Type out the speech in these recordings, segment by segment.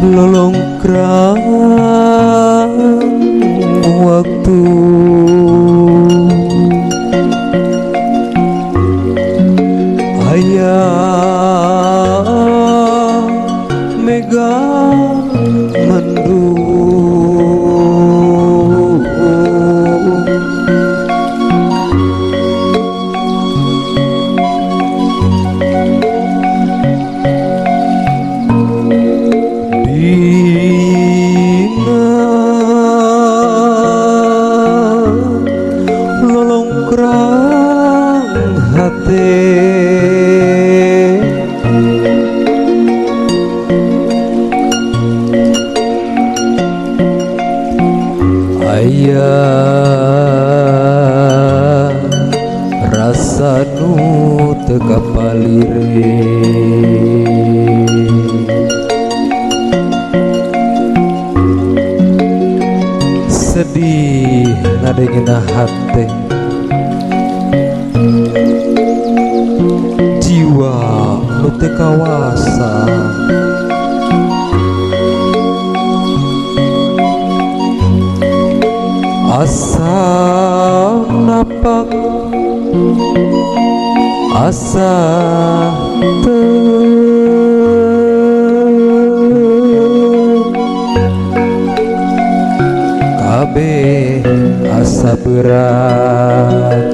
lolongkrang waktu ayah mega mendung dina lolongkrang hati ayah rasa nu teu kapalire sedih ngadengina hate jiwa nu teu kawasa asa napak asa kabeh asa berat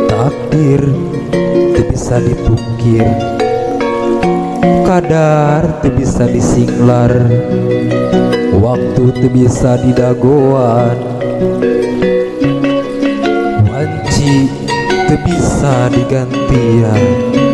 takdir teu bisa dipungkir kadar teu bisa disinglar waktu teu bisa didagoan wanci teu bisa digantian